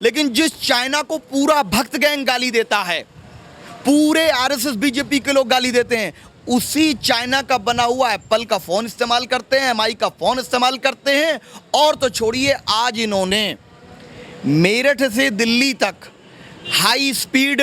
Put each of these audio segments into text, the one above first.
लेकिन जिस चाइना को पूरा भक्त गैंग गाली देता है, पूरे आरएसएस बीजेपी के लोग गाली देते हैं, उसी चाइना का बना हुआ एप्पल का फोन इस्तेमाल करते हैं, एमआई का फोन इस्तेमाल करते हैं। और तो छोड़िए, आज इन्होंने मेरठ से दिल्ली तक हाई स्पीड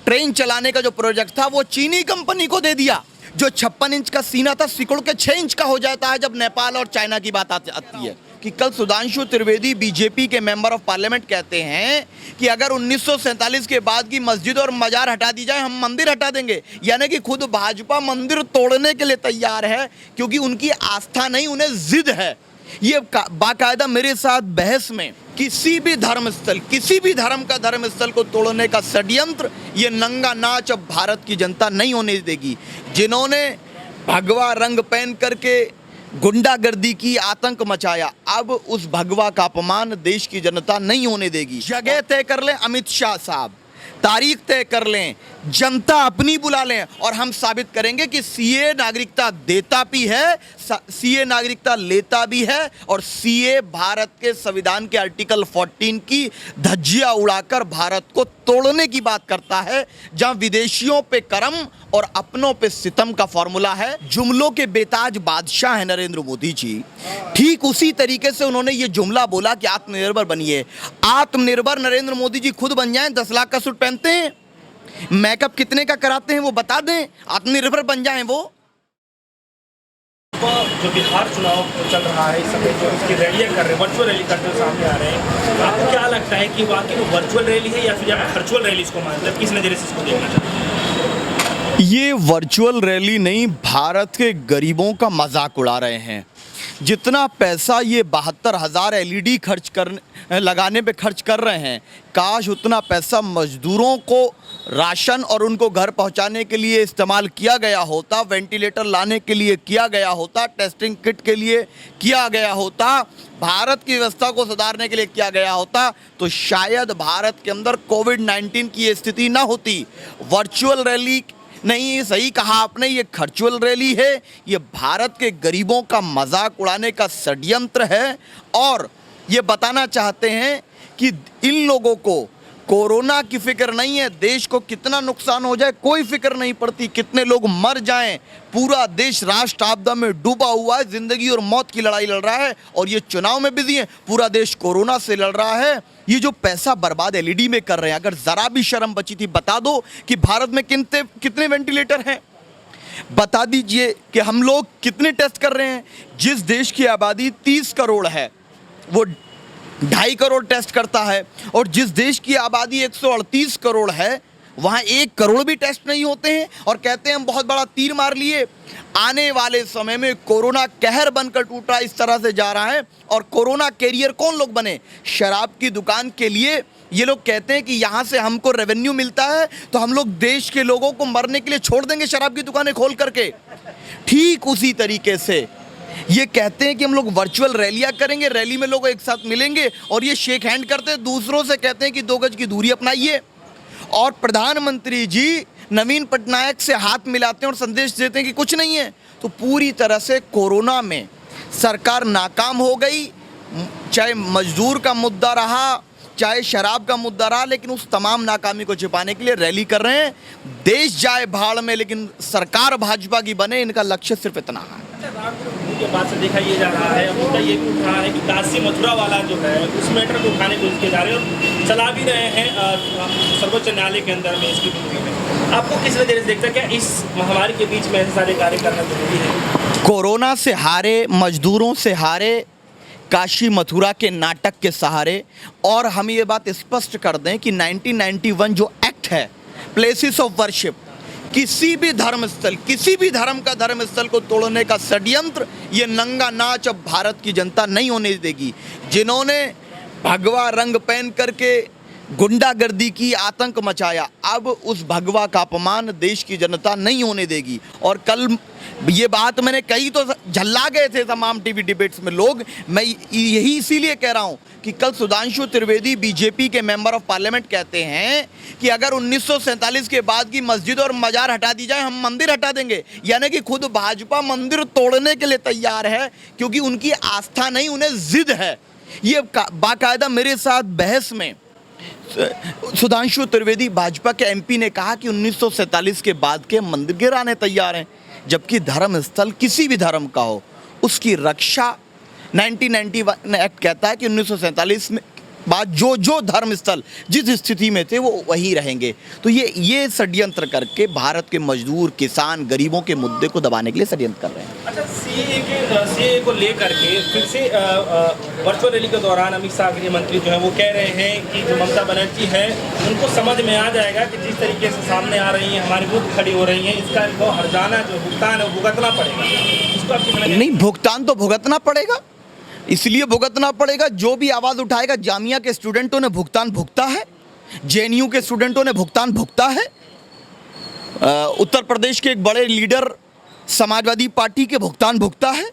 ट्रेन चलाने का जो प्रोजेक्ट था वो चीनी कंपनी को दे दिया। जो 56 इंच का सीना था सिकुड़ के 6 इंच का हो जाता है जब नेपाल और चाइना की बात आती है। कि कल सुधांशु त्रिवेदी बीजेपी के मेंबर ऑफ पार्लियामेंट कहते हैं कि अगर 1947 के बाद की मस्जिद और मजार हटा दी जाए हम मंदिर हटा देंगे। यानी कि खुद भाजपा मंदिर तोड़ने के लिए तैयार है, क्योंकि उनकी आस्था नहीं, उन्हें जिद है। ये बाकायदा मेरे साथ बहस में किसी भी धर्मस्थल, किसी भी धर्म का धर्मस्थल को तोड़ने का षड्यंत्र, ये नंगा नाच अब भारत की जनता नहीं होने देगी। जिन्होंने भगवा रंग पहन करके गुंडागर्दी की, आतंक मचाया, अब उस भगवा का अपमान देश की जनता नहीं होने देगी। जगह तय कर लें अमित शाह साहब, तारीख तय कर लें, जनता अपनी बुला लें, और हम साबित करेंगे कि सीए नागरिकता देता भी है, सीए नागरिकता लेता भी है, और सीए भारत के संविधान के आर्टिकल 14 की धज्जियां उड़ाकर भारत को तोड़ने की बात करता है। जहां विदेशियों पे करम और अपनों पे सितम का फॉर्मूला है। जुमलों के बेताज बादशाह है नरेंद्र मोदी जी। ठीक उसी तरीके से उन्होंने ये जुमला बोला कि आत्मनिर्भर बनिए। आत्मनिर्भर नरेंद्र मोदी जी खुद बन जाएं, 10 लाख का सूट पहनते हैं, मेकअप कितने का कराते हैं वो बता दें, आत्मनिर्भर बन जाएं वो। जो बिहार चुनाव चल रहा है इस समय, जो उसकी रैलियां कर रहे हैं, वर्चुअल रैली करते हुए सामने आ रहे हैं, आपको क्या लगता है कि वाकई वो वर्चुअल रैली है या फिर आप वर्चुअल रैली इसको मानते हैं? किस नज़रिए से इसको देखना चाहते हैं? ये वर्चुअल रैली नहीं, भारत के गरीबों का मजाक उड़ा रहे हैं। जितना पैसा ये 72,000 एलईडी लगाने पे खर्च कर रहे हैं, काश उतना पैसा मजदूरों को राशन और उनको घर पहुंचाने के लिए इस्तेमाल किया गया होता, वेंटिलेटर लाने के लिए किया गया होता, टेस्टिंग किट के लिए किया गया होता, भारत की व्यवस्था को सुधारने के लिए किया गया होता, तो शायद भारत के अंदर कोविड-19 की ये स्थिति ना होती। वर्चुअल रैली नहीं, सही कहा आपने, ये खर्चुअल रैली है। ये भारत के गरीबों का मजाक उड़ाने का षड्यंत्र है, और ये बताना चाहते हैं कि इन लोगों को कोरोना की फिक्र नहीं है, देश को कितना नुकसान हो जाए कोई फिक्र नहीं पड़ती, कितने लोग मर जाएं, पूरा देश राष्ट्र आपदा में डूबा हुआ है, जिंदगी और मौत की लड़ाई लड़ रहा है, और ये चुनाव में बिजी है, पूरा देश कोरोना से लड़ रहा है। ये जो पैसा बर्बाद एलईडी में कर रहे हैं, अगर जरा भी शर्म बची थी बता दो कि भारत में कितने वेंटिलेटर हैं, बता दीजिए कि हम लोग कितने टेस्ट कर रहे हैं। जिस देश की आबादी 30 करोड़ है वो 2.5 करोड़ टेस्ट करता है, और जिस देश की आबादी 138 करोड़ है वहाँ 1 करोड़ भी टेस्ट नहीं होते हैं, और कहते हैं हम बहुत बड़ा तीर मार लिए। आने वाले समय में कोरोना कहर बनकर टूटा इस तरह से जा रहा है, और कोरोना कैरियर कौन लोग बने? शराब की दुकान के लिए ये लोग कहते हैं कि यहाँ से हमको रेवेन्यू मिलता है तो हम लोग देश के लोगों को मरने के लिए छोड़ देंगे शराब की दुकानें खोल करके। ठीक उसी तरीके से ये कहते हैं कि हम लोग वर्चुअल रैलियां करेंगे, रैली में लोग एक साथ मिलेंगे, और ये शेक हैंड करते हैं, दूसरों से कहते हैं कि 2 गज की दूरी अपनाइए, और प्रधानमंत्री जी नवीन पटनायक से हाथ मिलाते हैं और संदेश देते हैं कि कुछ नहीं है। तो पूरी तरह से कोरोना में सरकार नाकाम हो गई, चाहे मजदूर का मुद्दा रहा, चाहे शराब का मुद्दा रहा, लेकिन उस तमाम नाकामी को छिपाने के लिए रैली कर रहे हैं। देश जाए भाड़ में लेकिन सरकार भाजपा की बने, इनका लक्ष्य सिर्फ इतना है। के बाद से देखा ये जा रहा है, अब मुद्दा ये भी उठ रहा है कि काशी मथुरा वाला जो है उस मैटर को उठाने की कोशिश किए जा रहे हैं, और चला भी रहे हैं सर्वोच्च न्यायालय के अंदर में इसकी भूमि में। आपको किस नज़रिए से देखता है, क्या इस महामारी के बीच में ऐसे सारे कार्य करना जरूरी है? कोरोना से हारे, मजदूरों से हारे, काशी मथुरा के नाटक के सहारे, और हम ये बात स्पष्ट कर दें कि 1991 जो एक्ट है प्लेसेस ऑफ वर्शिप, किसी भी धर्मस्थल, किसी भी धर्म का धर्मस्थल को तोड़ने का षड्यंत्र, ये नंगा नाच अब भारत की जनता नहीं होने देगी। जिन्होंने भगवा रंग पहन करके गुंडागर्दी की, आतंक मचाया, अब उस भगवा का अपमान देश की जनता नहीं होने देगी। और कल ये बात मैंने कही तो झल्ला गए थे तमाम टीवी डिबेट्स में लोग, मैं यही इसीलिए कह रहा हूँ कि कल सुधांशु त्रिवेदी बीजेपी के मेंबर ऑफ पार्लियामेंट कहते हैं कि अगर 1947 के बाद की मस्जिद और मजार हटा दी जाए हम मंदिर हटा देंगे। यानी कि खुद भाजपा मंदिर तोड़ने के लिए तैयार है, क्योंकि उनकी आस्था नहीं, उन्हें जिद है। ये बाकायदा मेरे साथ बहस में सुधांशु त्रिवेदी भाजपा के एमपी ने कहा कि 1947 के बाद के मंदिर गिराने तैयार हैं, जबकि धर्म स्थल किसी भी धर्म का हो उसकी रक्षा 1991 एक्ट कहता है कि 1947 में बाद जो धर्म स्थल जिस स्थिति में थे वो वहीं रहेंगे। तो ये षड्यंत्र करके भारत के मजदूर, किसान, गरीबों के मुद्दे को दबाने के लिए षड्यंत्र कर रहे हैं। अच्छा, सीए को लेकर के फिर से वर्चुअल रैली के दौरान अमित शाह गृह मंत्री जो है वो कह रहे हैं कि जो ममता बनर्जी है उनको समझ में आ जाएगा कि जिस तरीके से सामने आ रही हैं, हमारी विरुद्ध खड़ी हो रही हैं, इसका इनको हर्जाना जो भुगतान है वो भुगतना पड़ेगा। इसको आपकी नहीं, भुगतान तो भुगतना पड़ेगा, इसलिए भुगतना पड़ेगा जो भी आवाज़ उठाएगा। जामिया के स्टूडेंटों ने भुगतान भुगता है, जेएनयू के स्टूडेंटों ने भुगतान भुगता है, उत्तर प्रदेश के एक बड़े लीडर समाजवादी पार्टी के भुगतान भुगता है,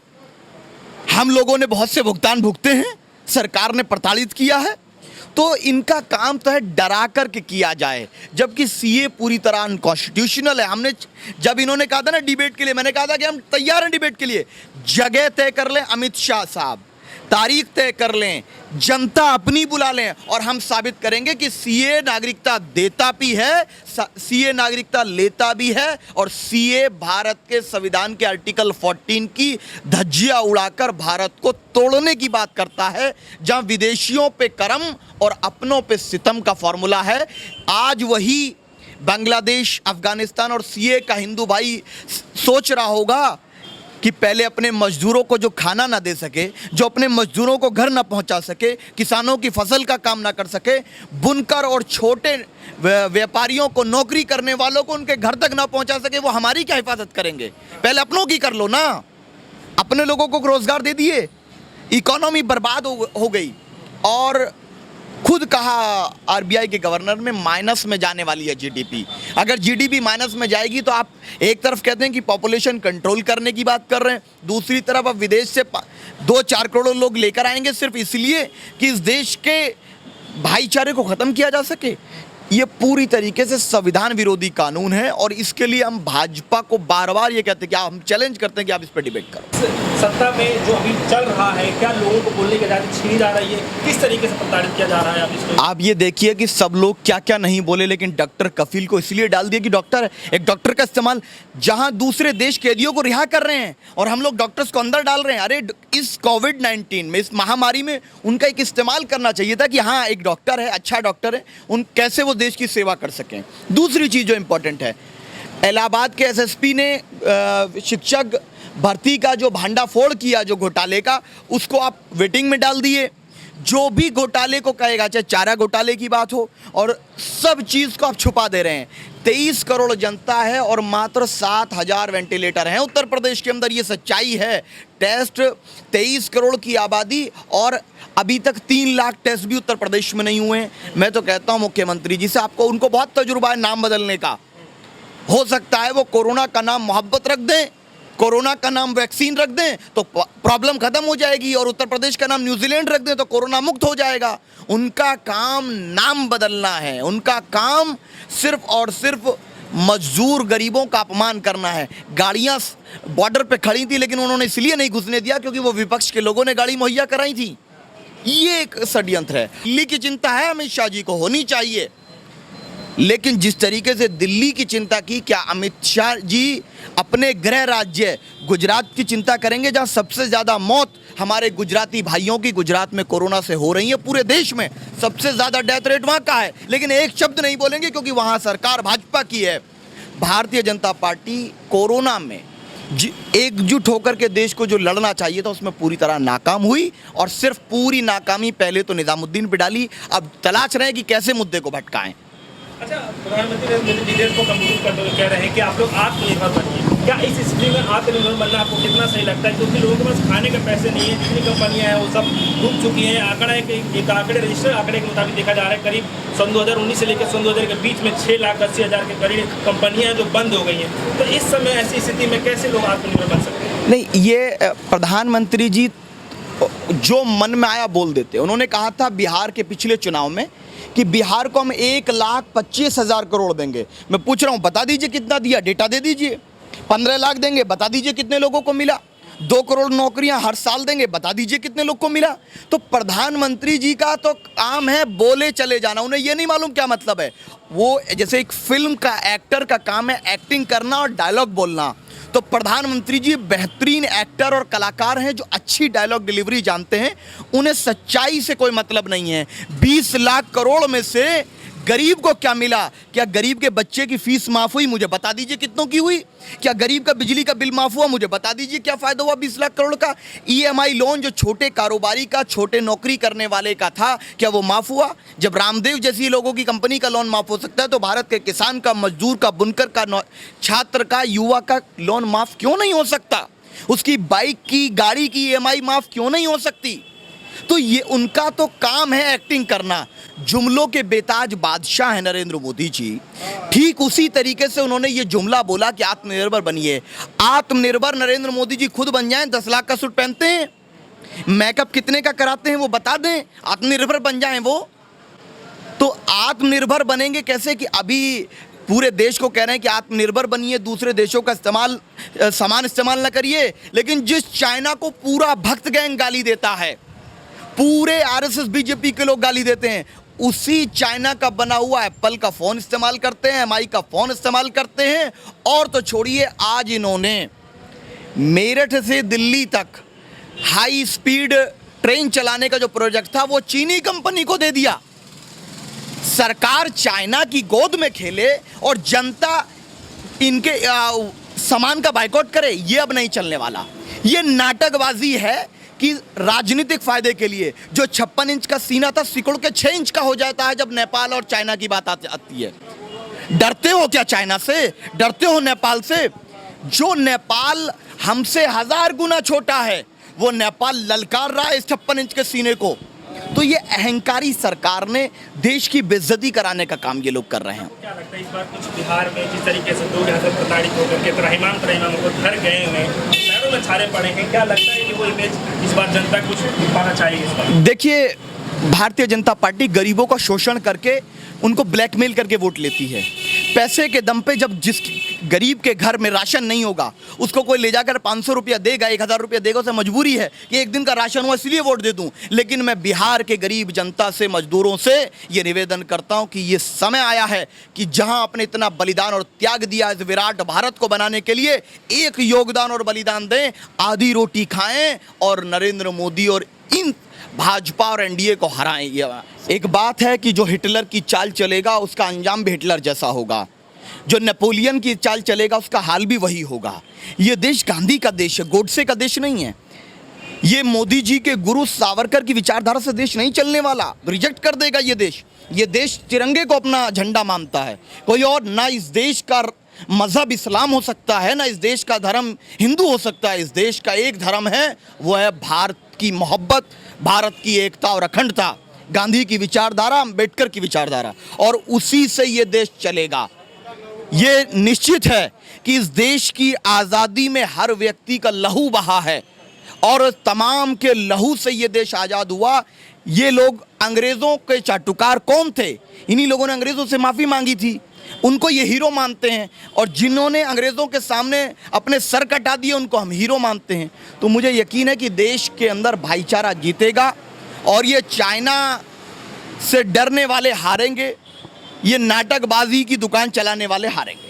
हम लोगों ने बहुत से भुगतान भुगते हैं, सरकार ने प्रताड़ित किया है। तो इनका काम तो है डरा करके किया जाए, जबकि सीए पूरी तरह अनकॉन्स्टिट्यूशनल है। हमने जब इन्होंने कहा था ना डिबेट के लिए, मैंने कहा था कि हम तैयार हैं डिबेट के लिए। जगह तय कर लें अमित शाह साहब, तारीख तय कर लें, जनता अपनी बुला लें और हम साबित करेंगे कि सीए नागरिकता देता भी है, सीए नागरिकता लेता भी है और सीए भारत के संविधान के आर्टिकल 14 की धज्जियां उड़ाकर भारत को तोड़ने की बात करता है, जहां विदेशियों पे करम और अपनों पे सितम का फॉर्मूला है। आज वही बांग्लादेश, अफगानिस्तान और सीए का हिंदू भाई सोच रहा होगा कि पहले अपने मजदूरों को जो खाना ना दे सके, जो अपने मजदूरों को घर ना पहुंचा सके, किसानों की फसल का काम ना कर सके, बुनकर और छोटे व्यापारियों को, नौकरी करने वालों को उनके घर तक ना पहुंचा सके, वो हमारी क्या हिफाजत करेंगे? पहले अपनों की कर लो ना, अपने लोगों को रोजगार दे दिए, इकोनॉमी बर्बाद हो गई। और खुद कहा आरबीआई के गवर्नर में माइनस में जाने वाली है जीडीपी। अगर जीडीपी माइनस में जाएगी तो आप एक तरफ कहते हैं कि पॉपुलेशन कंट्रोल करने की बात कर रहे हैं, दूसरी तरफ आप विदेश से 2-4 करोड़ लोग लेकर आएंगे सिर्फ इसलिए कि इस देश के भाईचारे को ख़त्म किया जा सके। ये पूरी तरीके से संविधान विरोधी कानून है और इसके लिए हम भाजपा को बार बार ये कहते हैं कि हम चैलेंज करते हैं कि आप इस पर डिबेट करो। सत्ता में जो अभी चल रहा है, क्या लोगों को बोलने की आज़ादी छीनी जा रही है? किस तरीके से प्रताड़ित किया जा रहा है? आप ये देखिए कि सब लोग क्या क्या नहीं बोले, लेकिन डॉक्टर कफील को इसलिए डाल दिया कि डॉक्टर, एक डॉक्टर का इस्तेमाल जहां दूसरे देश कैदियों को रिहा कर रहे हैं और हम लोग डॉक्टर्स को अंदर डाल रहे हैं। अरे इस कोविड-19 में, इस महामारी में उनका एक इस्तेमाल करना चाहिए था कि हाँ एक डॉक्टर है, अच्छा डॉक्टर है, उन कैसे वो देश की सेवा कर सकें। दूसरी चीज़ जो इम्पोर्टेंट है, इलाहाबाद के एसएसपी ने शिक्षक भर्ती का जो भांडाफोड़ किया, जो घोटाले का, उसको आप वेटिंग में डाल दिए। जो भी घोटाले को कहेगा, चाहे चारा घोटाले की बात हो, और सब चीज़ को आप छुपा दे रहे हैं। 23 करोड़ जनता है और मात्र 7,000 वेंटिलेटर हैं उत्तर प्रदेश के अंदर। ये सच्चाई है। टेस्ट 23 करोड़ की आबादी और अभी तक 3 लाख टेस्ट भी उत्तर प्रदेश में नहीं हुए हैं। मैं तो कहता हूँ मुख्यमंत्री जी से, आपको, उनको बहुत तजुर्बा है नाम बदलने का। हो सकता है वो कोरोना का नाम मोहब्बत रख दें, कोरोना का नाम वैक्सीन रख दें तो प्रॉब्लम खत्म हो जाएगी, और उत्तर प्रदेश का नाम न्यूजीलैंड रख दें तो कोरोना मुक्त हो जाएगा। उनका काम नाम बदलना है, उनका काम सिर्फ और सिर्फ मजदूर गरीबों का अपमान करना है। गाड़ियां बॉर्डर पे खड़ी थी लेकिन उन्होंने इसलिए नहीं घुसने दिया क्योंकि वो विपक्ष के लोगों ने गाड़ी मुहैया कराई थी। ये एक षड्यंत्र है। दिल्ली की चिंता है अमित शाह जी को, होनी चाहिए, लेकिन जिस तरीके से दिल्ली की चिंता की, क्या अमित शाह जी अपने गृह राज्य गुजरात की चिंता करेंगे, जहां सबसे ज़्यादा मौत हमारे गुजराती भाइयों की गुजरात में कोरोना से हो रही है? पूरे देश में सबसे ज़्यादा डेथ रेट वहां का है, लेकिन एक शब्द नहीं बोलेंगे क्योंकि वहां सरकार भाजपा की है। भारतीय जनता पार्टी कोरोना में एकजुट होकर के देश को जो लड़ना चाहिए था उसमें पूरी तरह नाकाम हुई, और सिर्फ पूरी नाकामी पहले तो निजामुद्दीन पे डाली, अब तलाश रहे हैं कि कैसे मुद्दे को भटकाएं। अच्छा, प्रधानमंत्री नरेंद्र मोदी को कंप्लीट करते हुए कह रहे हैं कि आप लोग आत्मनिर्भर बनिए। क्या इस स्थिति में आत्मनिर्भर बनना आपको कितना सही लगता है? क्योंकि लोगों के पास खाने के पैसे नहीं है, जितनी कंपनियां हैं वो सब डूब चुकी हैं। आंकड़ा एक आंकड़े, रजिस्टर आंकड़े के मुताबिक देखा जा रहा है करीब सन 2019 से लेकर सन 2000 के बीच में 6,80,000 के करीब कंपनियां जो बंद हो गई हैं। तो इस समय ऐसी स्थिति में कैसे लोग आत्मनिर्भर बन सकते हैं? नहीं, ये प्रधानमंत्री जी जो मन में आया बोल देते। उन्होंने कहा था बिहार के पिछले चुनाव में कि बिहार को हम 1,25,000 करोड़ देंगे। मैं पूछ रहा हूँ, बता दीजिए कितना दिया, डेटा दे दीजिए। 15 लाख देंगे, बता दीजिए कितने लोगों को मिला। 2 करोड़ नौकरियां हर साल देंगे, बता दीजिए कितने लोग को मिला। तो प्रधानमंत्री जी का तो काम है बोले चले जाना, उन्हें ये नहीं मालूम क्या मतलब है। वो जैसे एक फिल्म का एक्टर का काम है एक्टिंग करना और डायलॉग बोलना, तो प्रधानमंत्री जी बेहतरीन एक्टर और कलाकार हैं जो अच्छी डायलॉग डिलीवरी जानते हैं। उन्हें सच्चाई से कोई मतलब नहीं है। 20 लाख करोड़ में से गरीब को क्या मिला? क्या गरीब के बच्चे की फीस माफ हुई? मुझे बता दीजिए कितनों की हुई। क्या गरीब का बिजली का बिल माफ हुआ? मुझे बता दीजिए क्या फायदा हुआ 20 लाख करोड़ का। ईएमआई लोन जो छोटे कारोबारी का, छोटे नौकरी करने वाले का था, क्या वो माफ हुआ? जब रामदेव जैसी लोगों की कंपनी का लोन माफ हो सकता है, तो भारत के किसान का, मजदूर का, बुनकर का, छात्र का, युवा का लोन माफ क्यों नहीं हो सकता? उसकी बाइक की, गाड़ी की ईएमआई माफ क्यों नहीं हो सकती? तो ये उनका तो काम है एक्टिंग करना। जुमलों के बेताज बादशाह है नरेंद्र मोदी जी। ठीक उसी तरीके से उन्होंने ये जुमला बोला कि आत्मनिर्भर बनिए। आत्मनिर्भर नरेंद्र मोदी जी खुद बन जाएं, 10 लाख का सूट पहनते हैं, मेकअप कितने का कराते हैं वो बता दें, आत्मनिर्भर बन जाएं वो। तो आत्मनिर्भर बनेंगे कैसे कि अभी पूरे देश को कह रहे हैं कि आत्मनिर्भर बनिए, दूसरे देशों का सामान इस्तेमाल ना करिए, लेकिन जिस चाइना को पूरा भक्त गैंग गाली देता है, पूरे आरएसएस बीजेपी के लोग गाली देते हैं, उसी चाइना का बना हुआ एप्पल का फोन इस्तेमाल करते हैं, एमआई का फोन इस्तेमाल करते हैं। और तो छोड़िए, आज इन्होंने मेरठ से दिल्ली तक हाई स्पीड ट्रेन चलाने का जो प्रोजेक्ट था वो चीनी कंपनी को दे दिया। सरकार चाइना की गोद में खेले और जनता इनके सामान का बायकॉट करे, ये अब नहीं चलने वाला। ये नाटकबाजी है कि राजनीतिक फायदे के लिए जो 56 इंच का सीना था सिकुड़ के 6 इंच का हो जाता है जब नेपाल और चाइना की बात आती है। डरते हो क्या चाइना से? डरते हो नेपाल से? जो नेपाल हमसे 1000 गुना छोटा है, वो नेपाल ललकार रहा है इस 56 इंच के सीने को। तो ये अहंकारी सरकार ने देश की बेइज्जती कराने का काम ये लोग कर रहे हैं। क्या लगता है इस बार कुछ बिहार में जिस तरीके से लोग यहाँ से प्रताड़ित होकर के त्राहिमाम को घर गए हुए हैं, शहरों में छारे पड़े हैं, क्या लगता है कि वो इमेज इस बार जनता कुछ पाना चाहिए इस बार? देखिए, भारतीय जनता पार्टी गरीबों का शोषण करके उनको ब्लैकमेल करके वोट लेती है। पैसे के दम पे जब जिस गरीब के घर में राशन नहीं होगा उसको कोई ले जाकर 500 रुपया देगा, 1000 रुपया देगा, उसे मजबूरी है कि एक दिन का राशन हुआ इसलिए वोट दे दूं। लेकिन मैं बिहार के गरीब जनता से, मजदूरों से ये निवेदन करता हूं कि ये समय आया है कि जहां आपने इतना बलिदान और त्याग दिया इस विराट भारत को बनाने के लिए, एक योगदान और बलिदान दें, आधी रोटी खाएं और नरेंद्र मोदी और इन भाजपा और एनडीए को हराएं। एक बात है कि जो हिटलर की चाल चलेगा उसका अंजाम भी हिटलर जैसा होगा, जो नेपोलियन की चाल चलेगा उसका हाल भी वही होगा। ये देश गांधी का देश है, गोडसे का देश नहीं है। ये मोदी जी के गुरु सावरकर की विचारधारा से देश नहीं चलने वाला, रिजेक्ट कर देगा ये देश। ये देश तिरंगे को अपना झंडा मानता है, कोई और ना। इस देश का मजहब इस्लाम हो सकता है, ना इस देश का धर्म हिंदू हो सकता है। इस देश का एक धर्म है, वो है भारत की मोहब्बत, भारत की एकता और अखंडता, गांधी की विचारधारा, अंबेडकर की विचारधारा, और उसी से ये देश चलेगा। ये निश्चित है कि इस देश की आज़ादी में हर व्यक्ति का लहू बहा है और तमाम के लहू से ये देश आज़ाद हुआ। ये लोग अंग्रेज़ों के चाटुकार कौन थे? इन्हीं लोगों ने अंग्रेज़ों से माफ़ी मांगी थी, उनको ये हीरो मानते हैं। और जिन्होंने अंग्रेज़ों के सामने अपने सर कटा दिए उनको हम हीरो मानते हैं। तो मुझे यकीन है कि देश के अंदर भाईचारा जीतेगा और ये चाइना से डरने वाले हारेंगे, ये नाटकबाजी की दुकान चलाने वाले हारेंगे।